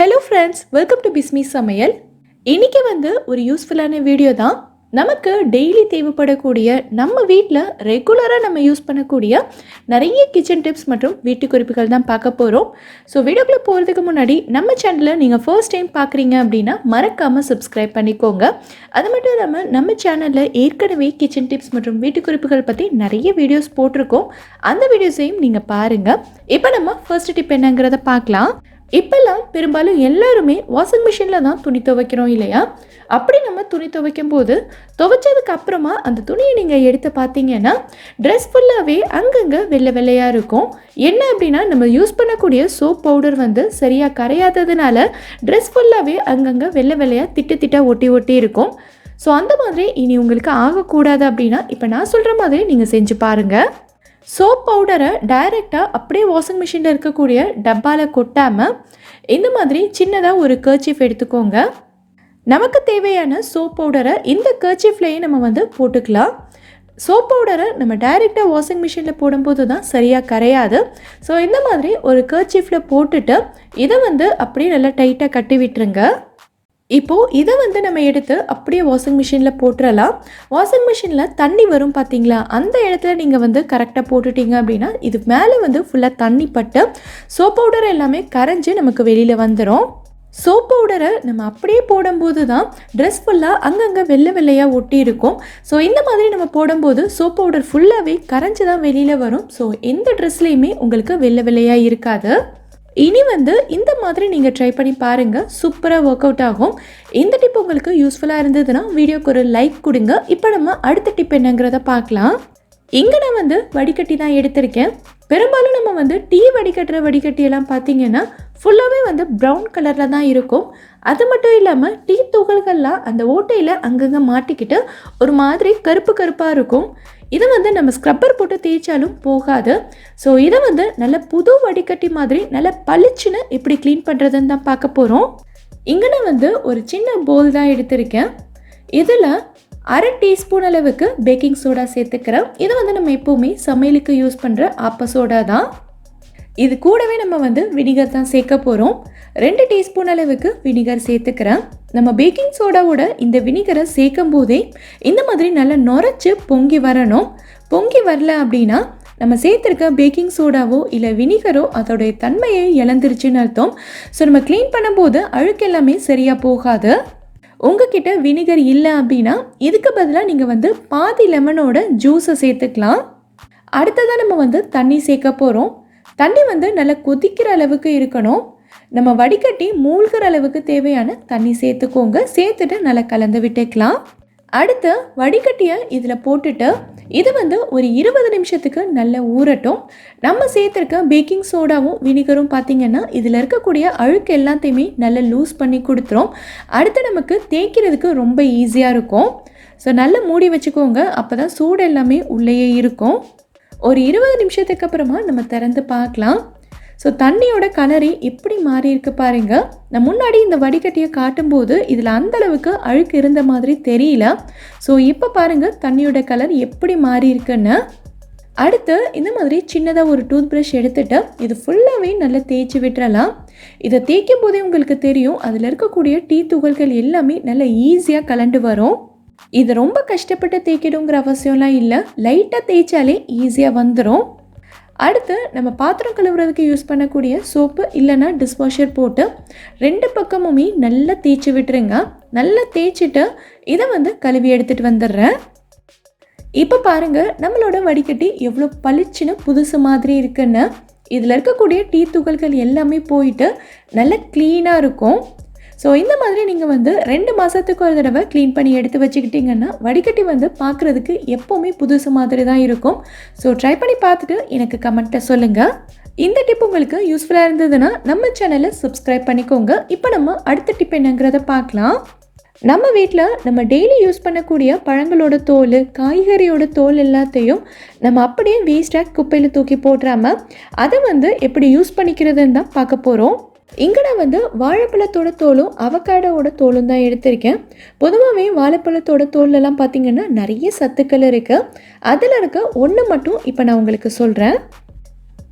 Hello friends, welcome to Bismi சமையல். இன்றைக்கி ஒரு யூஸ்ஃபுல்லான வீடியோ தான். நமக்கு டெய்லி தேவைப்படக்கூடிய, நம்ம வீட்டில் ரெகுலராக நம்ம யூஸ் பண்ணக்கூடிய நிறைய கிச்சன் டிப்ஸ் மற்றும் வீட்டு குறிப்புகள் தான் பார்க்க போகிறோம். ஸோ வீடியோக்குள்ளே போகிறதுக்கு முன்னாடி நம்ம சேனலை நீங்கள் ஃபர்ஸ்ட் டைம் பார்க்குறீங்க அப்படின்னா மறக்காமல் சப்ஸ்கிரைப் பண்ணிக்கோங்க. அது மட்டும் இல்லாமல் நம்ம சேனலில் ஏற்கனவே கிச்சன் டிப்ஸ் மற்றும் வீட்டு குறிப்புகள் பற்றி நிறைய வீடியோஸ் போட்டிருக்கோம். அந்த வீடியோஸையும் நீங்கள் பாருங்கள். இப்போ நம்ம ஃபர்ஸ்ட் டிப் என்னங்கிறத பார்க்கலாம். இப்போல்லாம் பெரும்பாலும் எல்லாருமே வாஷிங் மிஷினில் தான் துணி துவைக்கிறோம் இல்லையா? அப்படி நம்ம துணி துவைக்கும் போது துவைச்சதுக்கு அப்புறமா அந்த துணியை நீங்கள் எடுத்து பார்த்தீங்கன்னா ட்ரெஸ் ஃபுல்லாகவே அங்கங்கே வெள்ளை வெள்ளையாக இருக்கும். என்ன அப்படின்னா, நம்ம யூஸ் பண்ணக்கூடிய சோப் பவுடர் சரியாக கரையாததுனால ட்ரெஸ் ஃபுல்லாகவே அங்கங்கே வெள்ளை வெள்ளையாக திட்டாக ஒட்டி ஒட்டி இருக்கும். ஸோ அந்த மாதிரி இனி உங்களுக்கு ஆகக்கூடாது அப்படின்னா இப்போ நான் சொல்கிற மாதிரி நீங்கள் செஞ்சு பாருங்கள். சோப் பவுடரை டைரெக்டாக அப்படியே வாஷிங் மிஷினில் இருக்கக்கூடிய டப்பாவில் கொட்டாமல் இந்த மாதிரி சின்னதாக ஒரு கர்ச்சீஃப் எடுத்துக்கோங்க. நமக்கு தேவையான சோப் பவுடரை இந்த கர்ச்சீஃப்லேயே நம்ம போட்டுக்கலாம். சோப் பவுடரை நம்ம டைரெக்டாக வாஷிங் மிஷினில் போடும்போது தான் சரியாக கரையாது. ஸோ இந்த மாதிரி ஒரு கர்ச்சீஃபில் போட்டுட்டு இதை அப்படியே நல்லா டைட்டாக கட்டி விட்டுருங்க. இப்போது இதை நம்ம எடுத்து அப்படியே வாஷிங் மிஷினில் போட்டுடலாம். வாஷிங் மிஷினில் தண்ணி வரும் பார்த்தீங்களா, அந்த இடத்துல நீங்கள் கரெக்டாக போட்டுட்டீங்க அப்படின்னா இது மேலே ஃபுல்லாக தண்ணி பட்டு சோப் பவுடர் எல்லாமே கரைஞ்சி நமக்கு வெளியில் வந்துடும். சோப் பவுடரை நம்ம அப்படியே போடும்போது தான் ட்ரெஸ் ஃபுல்லாக அங்கங்கே வெள்ளை வெள்ளையாக ஒட்டி இருக்கும். ஸோ இந்த மாதிரி நம்ம போடும்போது சோப் பவுடர் ஃபுல்லாகவே கரைஞ்சி தான் வெளியில் வரும். ஸோ எந்த ட்ரெஸ்லேயுமே உங்களுக்கு வெள்ளை வெள்ளையாக இருக்காது. இனி இந்த மாதிரி நீங்கள் ட்ரை பண்ணி பாருங்கள், சூப்பராக ஒர்க் அவுட் ஆகும். இந்த டிப் உங்களுக்கு யூஸ்ஃபுல்லாக இருந்ததுன்னா வீடியோக்கு ஒரு லைக் கொடுங்க. இப்போ நம்ம அடுத்த டிப் என்னங்கிறத பார்க்கலாம். இங்கே நான் வடிகட்டி தான் எடுத்திருக்கேன். பெரும்பாலும் நம்ம டீ வடிகட்டுற வடிகட்டியெல்லாம் பார்த்தீங்கன்னா ஃபுல்லாகவே ப்ரௌன் கலரில் தான் இருக்கும். அது மட்டும் இல்லாமல் டீ துகள்கள்லாம் அந்த ஓட்டையில் அங்கங்கே மாட்டிக்கிட்டு ஒரு மாதிரி கருப்பு கருப்பாக இருக்கும். இதை நம்ம ஸ்க்ரப்பர் போட்டு தேய்ச்சாலும் போகாது. ஸோ இதை நல்ல புது வடிகட்டி மாதிரி நல்ல பளிச்சுன்னு எப்படி க்ளீன் பண்ணுறதுன்னு தான் பார்க்க போகிறோம். இங்கே நான் ஒரு சின்ன போல் தான் எடுத்திருக்கேன். இதில் 1/2 டீஸ்பூன் அளவுக்கு பேக்கிங் சோடா சேர்த்துக்கிறேன். இதை நம்ம எப்போவுமே சமையலுக்கு யூஸ் பண்ணுற ஆப்ப சோடா தான். இது கூடவே நம்ம வினிகர் தான் சேர்க்க போகிறோம். 2 டீஸ்பூன் அளவுக்கு வினிகர் சேர்த்துக்கிறேன். நம்ம பேக்கிங் சோடாவோட இந்த வினிகரை சேர்க்கும் போதே இந்த மாதிரி நல்லா நுரைச்சி பொங்கி வரணும். பொங்கி வரல அப்படின்னா நம்ம சேர்த்துருக்க பேக்கிங் சோடாவோ இல்லை வினிகரோ அதோடைய தன்மையை இழந்துருச்சுன்னு அர்த்தம். ஸோ நம்ம க்ளீன் பண்ணும்போது அழுக்கு எல்லாமே சரியாக போகாது. உங்ககிட்ட வினிகர் இல்லை அப்படின்னா இதுக்கு பதிலாக நீங்கள் பாதி லெமனோட ஜூஸை சேர்த்துக்கலாம். அடுத்ததாக நம்ம தண்ணி சேர்க்க போகிறோம். தண்ணி நல்லா கொதிக்கிற அளவுக்கு இருக்கணும். நம்ம வடிகட்டி மூழ்கிற அளவுக்கு தேவையான தண்ணி சேர்த்துக்கோங்க. சேர்த்துட்டு நல்லா கலந்து விட்டுக்கலாம். அடுத்து வடிகட்டியை இதில் போட்டுட்டு இது ஒரு 20 நிமிஷத்துக்கு நல்லா ஊறட்டும். நம்ம சேர்த்துருக்க பேக்கிங் சோடாவும் வினிகரும் பார்த்திங்கன்னா இதில் இருக்கக்கூடிய அழுக்கு எல்லாத்தையுமே நல்லா லூஸ் பண்ணி கொடுத்துரும். அடுத்து நமக்கு தேய்க்கிறதுக்கு ரொம்ப ஈஸியாக இருக்கும். ஸோ நல்லா மூடி வச்சுக்கோங்க, அப்போ தான் சூடு எல்லாமே உள்ளேயே இருக்கும். ஒரு 20 நிமிஷத்துக்கு அப்புறமா நம்ம திறந்து பார்க்கலாம். ஸோ தண்ணியோட கலரே எப்படி மாறி இருக்கு பாருங்கள். நான் முன்னாடி இந்த வடிகட்டியை காட்டும்போது இதில் அந்தளவுக்கு அழுக்கு இருந்த மாதிரி தெரியல. ஸோ இப்போ பாருங்கள் தண்ணியோட கலர் எப்படி மாறி இருக்குன்னு. அடுத்து இந்த மாதிரி சின்னதாக ஒரு டூத் ப்ரஷ் எடுத்துகிட்டு இது ஃபுல்லாகவே நல்லா தேய்ச்சி விட்டுறலாம். இதை தேய்க்கும் போதே உங்களுக்கு தெரியும் அதில் இருக்கக்கூடிய டீ துகள்கள் எல்லாமே நல்லா ஈஸியாக கலண்டு வரும். இது ரொம்ப கஷ்டப்பட்டு தேய்க்கணுங்கிற அவசியம்லாம் இல்லை, லைட்டாக தேய்ச்சாலே ஈஸியாக வந்துடும். அடுத்து நம்ம பாத்திரம் கழுவுறதுக்கு யூஸ் பண்ணக்கூடிய சோப்பு இல்லைன்னா டிஷ்வாஷர் போட்டு 2 பக்கமுமே நல்லா தேய்ச்சி விட்டுருங்க. நல்லா தேய்ச்சிட்டு இதை கழுவி எடுத்துகிட்டு வந்துடுறேன். இப்போ பாருங்கள் நம்மளோட வடிகட்டி எவ்வளோ பளிச்சுன்னு புதுசு மாதிரி இருக்குன்னு. இதில் இருக்கக்கூடிய டீ துகள்கள் எல்லாமே போயிட்டு நல்லா க்ளீனாக இருக்கும். ஸோ இந்த மாதிரி நீங்கள் 2 மாதத்துக்கு ஒரு தடவை க்ளீன் பண்ணி எடுத்து வச்சுக்கிட்டிங்கன்னா வடிகட்டி பார்க்குறதுக்கு எப்போவுமே புதுசு மாதிரி தான் இருக்கும். ஸோ ட்ரை பண்ணி பார்த்துட்டு எனக்கு கமெண்ட்டை சொல்லுங்கள். இந்த டிப் உங்களுக்கு யூஸ்ஃபுல்லாக இருந்ததுன்னா நம்ம சேனலை சப்ஸ்கிரைப் பண்ணிக்கோங்க. இப்போ நம்ம அடுத்த டிப் என்னங்கிறத பார்க்கலாம். நம்ம வீட்டில் நம்ம டெய்லி யூஸ் பண்ணக்கூடிய பழங்களோட தோல், காய்கறியோட தோல் எல்லாத்தையும் நம்ம அப்படியே வேஸ்ட்டாக குப்பையில் தூக்கி போட்டுறாமல் அதை எப்படி யூஸ் பண்ணிக்கிறதுன்னு தான் பார்க்க போகிறோம். இங்கே நான் வாழைப்பழத்தோட தோலும் அவக்காடோட தோலும் தான் எடுத்திருக்கேன். பொதுவாகவே வாழைப்பழத்தோட தோல்லலாம் பார்த்திங்கன்னா நிறைய சத்துக்கள் இருக்குது. அதில் இருக்க ஒன்று மட்டும் இப்போ நான் உங்களுக்கு சொல்கிறேன்.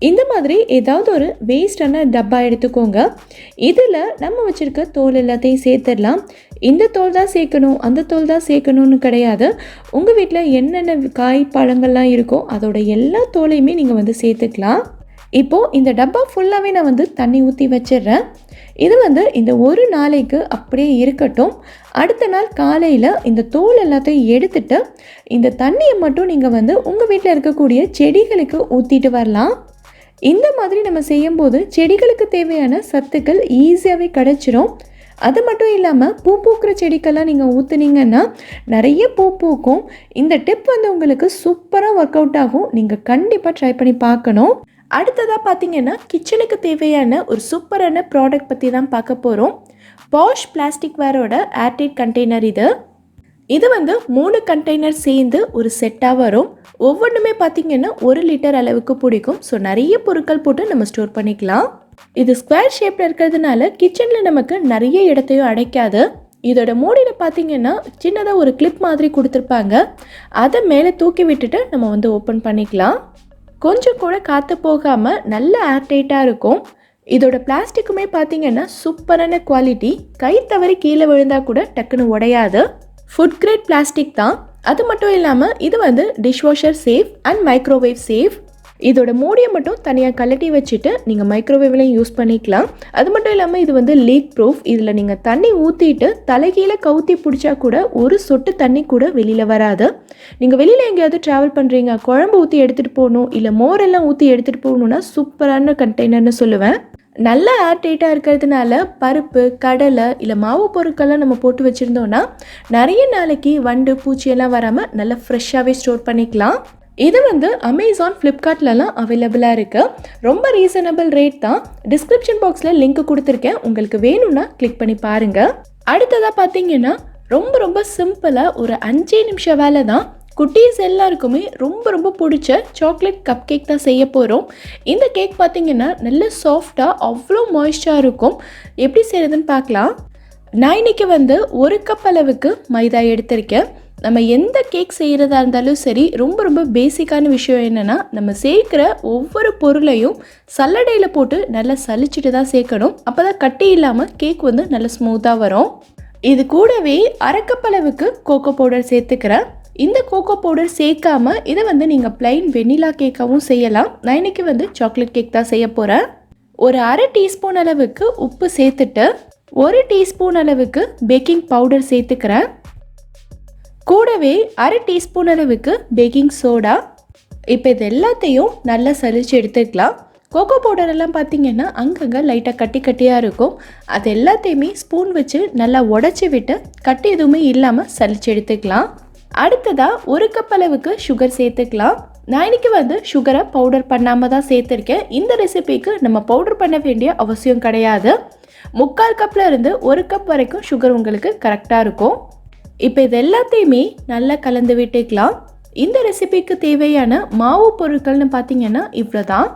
இந்த மாதிரி ஏதாவது ஒரு வேஸ்டான டப்பா எடுத்துக்கோங்க. இதில் நம்ம வச்சுருக்க தோல் எல்லாத்தையும் சேர்த்துடலாம். இந்த தோல் தான் சேர்க்கணும், அந்த தோல் தான் சேர்க்கணும்னு கிடையாது. உங்கள் வீட்டில் என்னென்ன காய் பழங்கள்லாம் இருக்கோ அதோட எல்லா தோலையுமே நீங்கள் வந்து சேர்த்துக்கலாம். இப்போது இந்த டப்பா ஃபுல்லாகவே நான் வந்து தண்ணி ஊற்றி வச்சிடுறேன். இது வந்து இந்த ஒரு நாளைக்கு அப்படியே இருக்கட்டும். அடுத்த நாள் காலையில் இந்த தோல் எல்லாத்தையும் எடுத்துட்டு இந்த தண்ணியை மட்டும் நீங்கள் வந்து உங்கள் வீட்டில் இருக்கக்கூடிய செடிகளுக்கு ஊற்றிட்டு வரலாம். இந்த மாதிரி நம்ம செய்யும்போது செடிகளுக்கு தேவையான சத்துக்கள் ஈஸியாகவே கிடச்சிரும். அது மட்டும் இல்லாமல் பூ பூக்கிற செடிக்கெல்லாம் நீங்கள் ஊற்றுனீங்கன்னா நிறைய பூ பூக்கும். இந்த டிப் வந்து உங்களுக்கு சூப்பராக ஒர்க் அவுட் ஆகும். நீங்கள் கண்டிப்பாக ட்ரை பண்ணி பார்க்கணும். அடுத்ததாக பார்த்தீங்கன்னா கிச்சனுக்கு தேவையான ஒரு சூப்பரான ப்ராடக்ட் பற்றி தான் பார்க்க போகிறோம். பாஷ் பிளாஸ்டிக் வேரோட ஏர்டைட் கண்டெய்னர் இது வந்து 3 கண்டெய்னர் சேர்ந்து ஒரு செட்டாக வரும். ஒவ்வொன்றுமே பார்த்திங்கன்னா 1 லிட்டர் அளவுக்கு பிடிக்கும். ஸோ நிறைய பொருட்கள் போட்டு நம்ம ஸ்டோர் பண்ணிக்கலாம். இது ஸ்கொயர் ஷேப்பில் இருக்கிறதுனால கிச்சனில் நமக்கு நிறைய இடத்தையும் அடைக்காது. இதோட மூடியில் பார்த்திங்கன்னா சின்னதாக ஒரு கிளிப் மாதிரி கொடுத்துருப்பாங்க. அதை மேலே தூக்கி விட்டுட்டு நம்ம வந்து ஓப்பன் பண்ணிக்கலாம். கொஞ்சம் கூட காற்று போகாமல் நல்ல ஏர்டைட்டாக இருக்கும். இதோட பிளாஸ்டிக்குமே பார்த்திங்கன்னா சூப்பரான குவாலிட்டி. கை தவறி கீழே விழுந்தால் கூட டக்குன்னு உடையாது. ஃபுட் கிரேட் பிளாஸ்டிக் தான். அது மட்டும் இல்லாமல் இது வந்து dishwasher safe and microwave safe. இதோட மூடியை மட்டும் தனியாக கழட்டி வச்சுட்டு நீங்கள் மைக்ரோவேவ்லையும் யூஸ் பண்ணிக்கலாம். அது மட்டும் இல்லாமல் இது வந்து லீக் ப்ரூஃப். இதில் நீங்கள் தண்ணி ஊற்றிட்டு தலைகீழே கவுத்தி பிடிச்சா கூட ஒரு சொட்டு தண்ணி கூட வெளியில் வராது. நீங்கள் வெளியில் எங்கேயாவது ட்ராவல் பண்ணுறீங்க, குழம்பு ஊற்றி எடுத்துகிட்டு போகணும், இல்லை மோரெல்லாம் ஊற்றி எடுத்துகிட்டு போகணுன்னா சூப்பரான கண்டெய்னர்னு சொல்லுவேன். நல்ல ஏர்டைட்டாக இருக்கிறதுனால பருப்பு, கடலை இல்லை மாவு பொருட்கள்லாம் நம்ம போட்டு வச்சுருந்தோன்னா நிறைய நாளைக்கு வண்டு பூச்சியெல்லாம் வராமல் நல்லா ஃப்ரெஷ்ஷாகவே ஸ்டோர் பண்ணிக்கலாம். இது வந்து அமேசான், ஃப்ளிப்கார்ட்லலாம் அவைலபிளாக இருக்குது. ரொம்ப ரீசனபிள் ரேட் தான். டிஸ்கிரிப்ஷன் பாக்ஸில் லிங்க் கொடுத்துருக்கேன். உங்களுக்கு வேணும்னா கிளிக் பண்ணி பாருங்கள். அடுத்ததாக பார்த்தீங்கன்னா ரொம்ப ரொம்ப சிம்பிளாக ஒரு 5 நிமிஷம் வேலை தான். குட்டீஸ் எல்லாருக்குமே ரொம்ப ரொம்ப பிடிச்ச சாக்லேட் கப் கேக் தான் செய்ய போகிறோம். இந்த கேக் பார்த்திங்கன்னா நல்ல சாஃப்டாக அவ்வளோ மாய்ஸ்டாக இருக்கும். எப்படி செய்கிறதுன்னு பார்க்கலாம். நான் இன்றைக்கி வந்து 1 கப் அளவுக்கு மைதா எடுத்திருக்கேன். நம்ம எந்த கேக் செய்கிறதா இருந்தாலும் சரி, ரொம்ப ரொம்ப பேசிக்கான விஷயம் என்னென்னா நம்ம சேர்க்குற ஒவ்வொரு பொருளையும் சல்லடையில் போட்டு நல்லா சலிச்சுட்டு தான் சேர்க்கணும். அப்போ தான் கட்டி இல்லாமல் கேக் வந்து நல்லா ஸ்மூத்தாக வரும். இது கூடவே 1/2 கப் அளவுக்கு கோகோ பவுடர் சேர்த்துக்கிறேன். இந்த கோகோ பவுடர் சேர்க்காம இதை வந்து நீங்கள் பிளைன் வெண்ணிலா கேக்காகவும் செய்யலாம். நான் இன்றைக்கி வந்து சாக்லேட் கேக் தான் செய்ய போகிறேன். ஒரு 1/2 டீஸ்பூன் அளவுக்கு உப்பு சேர்த்துட்டு 1 டீஸ்பூன் அளவுக்கு பேக்கிங் பவுடர் சேர்த்துக்கிறேன். கூடவே 1/2 டீஸ்பூன் அளவுக்கு பேக்கிங் சோடா. இப்போ இது எல்லாத்தையும் நல்லா சலிச்சு எடுத்துக்கலாம். கோகோ பவுடர் எல்லாம் பார்த்திங்கன்னா அங்கங்கே லைட்டாக கட்டி கட்டியாக இருக்கும். அது எல்லாத்தையுமே ஸ்பூன் வச்சு நல்லா உடச்சி விட்டு கட்டி எதுவுமே இல்லாமல் சலிச்சு எடுத்துக்கலாம். அடுத்ததாக 1 கப் அளவுக்கு சுகர் சேர்த்துக்கலாம். நான் இன்றைக்கி வந்து சுகரை பவுடர் பண்ணாமல் தான் சேர்த்துருக்கேன். இந்த ரெசிபிக்கு நம்ம பவுடர் பண்ண வேண்டிய அவசியம் கிடையாது. 3/4 கப்பில் இருந்து 1 கப் வரைக்கும் சுகர் உங்களுக்கு கரெக்டாக இருக்கும். இப்போ இது எல்லாத்தையுமே நல்லா கலந்து விட்டுக்கலாம். இந்த ரெசிபிக்கு தேவையான மாவு பொருட்கள்னு பார்த்திங்கன்னா இவ்வளோ தான்.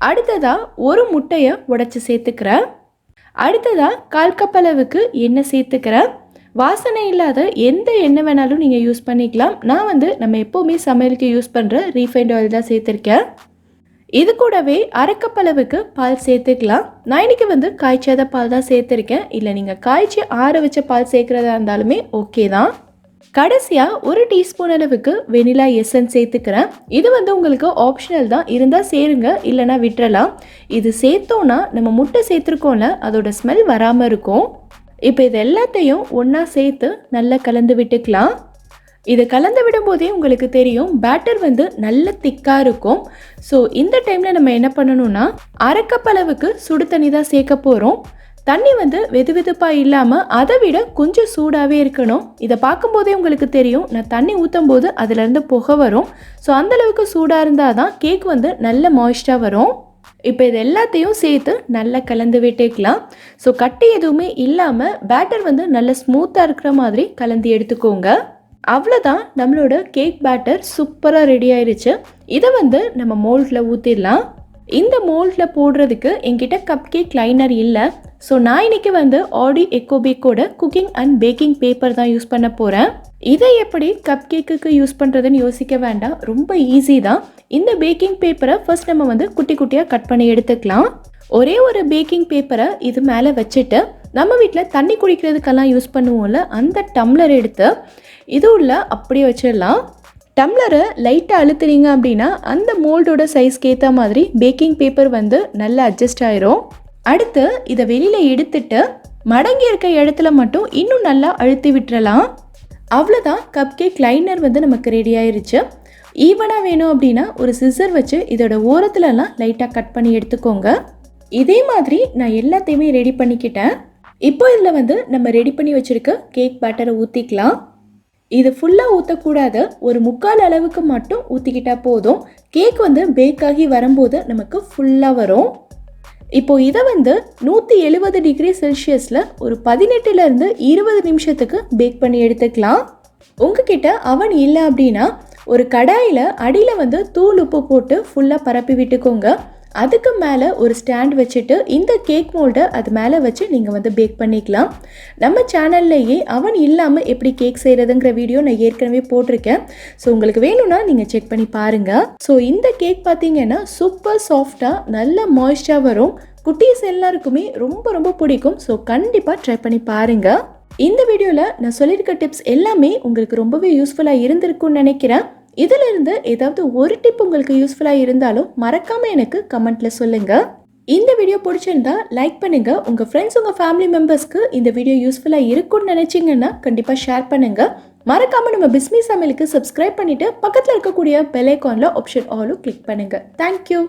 அடுத்ததாக 1 முட்டையை உடைச்சி சேர்த்துக்கிறேன். அடுத்ததாக 1/4 கப் அளவுக்கு எண்ணெய் சேர்த்துக்கிறேன். வாசனை இல்லாத எந்த எண்ணெய் வேணாலும் நீங்கள் யூஸ் பண்ணிக்கலாம். நான் வந்து நம்ம எப்போவுமே சமையலுக்கு யூஸ் பண்ணுற ரீஃபைண்ட் ஆயில் தான் சேர்த்துருக்கேன். இது கூடவே 1/2 கப் அளவுக்கு பால் சேர்த்துக்கலாம். நான் இன்றைக்கி வந்து காய்ச்சாத பால் தான் சேர்த்துருக்கேன். இல்லை நீங்கள் காய்ச்சி ஆற வச்ச பால் சேர்க்குறதா இருந்தாலுமே ஓகே தான். கடைசியாக 1 டீஸ்பூன் அளவுக்கு வெனிலா எசன்ஸ் சேர்த்துக்கிறேன். இது வந்து உங்களுக்கு ஆப்ஷனல் தான். இருந்தால் சேருங்க, இல்லைனா விட்டுறலாம். இது சேர்த்தோன்னா நம்ம முட்டை சேர்த்துருக்கோம்ல, அதோட ஸ்மெல் வராமல் இருக்கும். இப்போ இது எல்லாத்தையும் ஒன்றா சேர்த்து நல்லா கலந்து விட்டுக்கலாம். இதை கலந்து விடும்போதே உங்களுக்கு தெரியும் பேட்டர் வந்து நல்ல திக்காக இருக்கும். ஸோ இந்த டைமில் நம்ம என்ன பண்ணணும்னா 1/2 கப் அளவுக்கு சுடு தண்ணி தான் சேர்க்க போகிறோம். தண்ணி வந்து வெது வெதுப்பாக இல்லாமல் அதை விட கொஞ்சம் சூடாகவே இருக்கணும். இதை பார்க்கும்போதே உங்களுக்கு தெரியும், நான் தண்ணி ஊற்றும் போது அதிலேருந்து புகை வரும். ஸோ அந்தளவுக்கு சூடாக இருந்தால் தான் கேக் வந்து நல்ல மாய்ஸ்டாக வரும். இப்போ இது எல்லாத்தையும் சேர்த்து நல்லா கலந்து விட்டுக்கலாம். ஸோ கட்டி எதுவுமே இல்லாமல் பேட்டர் வந்து நல்ல ஸ்மூத்தாக இருக்கிற மாதிரி கலந்து எடுத்துக்கோங்க. அவ்வளோதான், நம்மளோட கேக் பேட்டர் சூப்பராக ரெடி ஆயிடுச்சு. இதை வந்து நம்ம மோல்டில் ஊற்றிடலாம். இந்த மோல்டில் போடுறதுக்கு என்கிட்ட கப் கேக் லைனர் இல்லை. ஸோ நான் இன்றைக்கி வந்து ஆடி எக்கோபேக்கோட குக்கிங் அண்ட் பேக்கிங் பேப்பர் தான் யூஸ் பண்ண போகிறேன். இதை எப்படி கப் கேக்குக்கு யூஸ் பண்ணுறதுன்னு யோசிக்க வேண்டாம், ரொம்ப ஈஸி தான். இந்த பேக்கிங் பேப்பரை ஃபர்ஸ்ட் நம்ம வந்து குட்டி குட்டியாக கட் பண்ணி எடுத்துக்கலாம். ஒரே ஒரு பேக்கிங் பேப்பரை இது மேலே வச்சுட்டு நம்ம வீட்டில் தண்ணி குடிக்கிறதுக்கெல்லாம் யூஸ் பண்ணுவோம்ல, அந்த டம்ளர் எடுத்து இது உள்ள அப்படியே வச்சிடலாம். டம்ளரை லைட்டாக அழுத்துறீங்க அப்படின்னா அந்த மோல்டோட சைஸ்க்கு ஏற்ற மாதிரி பேக்கிங் பேப்பர் வந்து நல்லா அட்ஜஸ்ட் ஆயிரும். அடுத்து இதை வெளியில் எடுத்துட்டு மடங்கி இருக்க இடத்துல மட்டும் இன்னும் நல்லா அழுத்தி விட்டுறலாம். அவ்வளோதான், கப் கேக் லைனர் வந்து நமக்கு ரெடி ஆயிருச்சு. ஈவனாக வேணும் அப்படின்னா ஒரு சிசர் வச்சு இதோட ஓரத்துலலாம் லைட்டாக கட் பண்ணி எடுத்துக்கோங்க. இதே மாதிரி நான் எல்லாத்தையுமே ரெடி பண்ணிக்கிட்டேன். இப்போ இதில் வந்து நம்ம ரெடி பண்ணி வச்சுருக்க கேக் பேட்டரை ஊற்றிக்கலாம். இது ஃபுல்லாக ஊற்றக்கூடாது, ஒரு 3/4 அளவுக்கு மட்டும் ஊற்றிக்கிட்டால் போதும். கேக் வந்து பேக் ஆகி வரும்போது நமக்கு ஃபுல்லாக வரும். இப்போது இதை வந்து 170 டிகிரி செல்சியஸில் ஒரு 18லேருந்து 20 நிமிஷத்துக்கு பேக் பண்ணி எடுத்துக்கலாம். உங்ககிட்ட அவன் இல்லை அப்படின்னா ஒரு கடாயில் அடியில் வந்து தூள் உப்பு போட்டு ஃபுல்லாக பரப்பி விட்டுக்கோங்க. அதுக்கு மேலே ஒரு ஸ்டாண்ட் வச்சுட்டு இந்த கேக் மோல்டை அது மேலே வச்சு நீங்கள் வந்து பேக் பண்ணிக்கலாம். நம்ம சேனல்லையே அவன் இல்லாமல் எப்படி கேக் செய்கிறதுங்கிற வீடியோ நான் ஏற்கனவே போட்டிருக்கேன். ஸோ உங்களுக்கு வேணும்னா நீங்கள் செக் பண்ணி பாருங்கள். ஸோ இந்த கேக் பார்த்தீங்கன்னா சூப்பர் சாஃப்டாக நல்ல மாய்ஸ்டாக வரும். குட்டீஸ் எல்லாருக்குமே ரொம்ப ரொம்ப பிடிக்கும். ஸோ கண்டிப்பாக ட்ரை பண்ணி பாருங்கள். இந்த வீடியோவில் நான் சொல்லியிருக்க டிப்ஸ் எல்லாமே உங்களுக்கு ரொம்பவே யூஸ்ஃபுல்லாக இருந்திருக்கும்னு நினைக்கிறேன். இதிலிருந்து ஏதாவது ஒரு டிப் உங்களுக்கு யூஸ்ஃபுல்லாக இருந்தாலும் மறக்காமல் எனக்கு கமெண்ட்டில் சொல்லுங்கள். இந்த வீடியோ பிடிச்சிருந்தா லைக் பண்ணுங்கள். உங்கள் ஃப்ரெண்ட்ஸ் உங்கள் ஃபேமிலி மெம்பர்ஸ்க்கு இந்த வீடியோ யூஸ்ஃபுல்லாக இருக்கும்னு நினச்சிங்கன்னா கண்டிப்பாக ஷேர் பண்ணுங்கள். மறக்காமல் நம்ம பிஸ்மி சமையலுக்கு சப்ஸ்கிரைப் பண்ணிவிட்டு பக்கத்தில் இருக்கக்கூடிய பெல் ஐகானில் ஆப்ஷன் ஆலும் கிளிக் பண்ணுங்கள். தேங்க்யூ.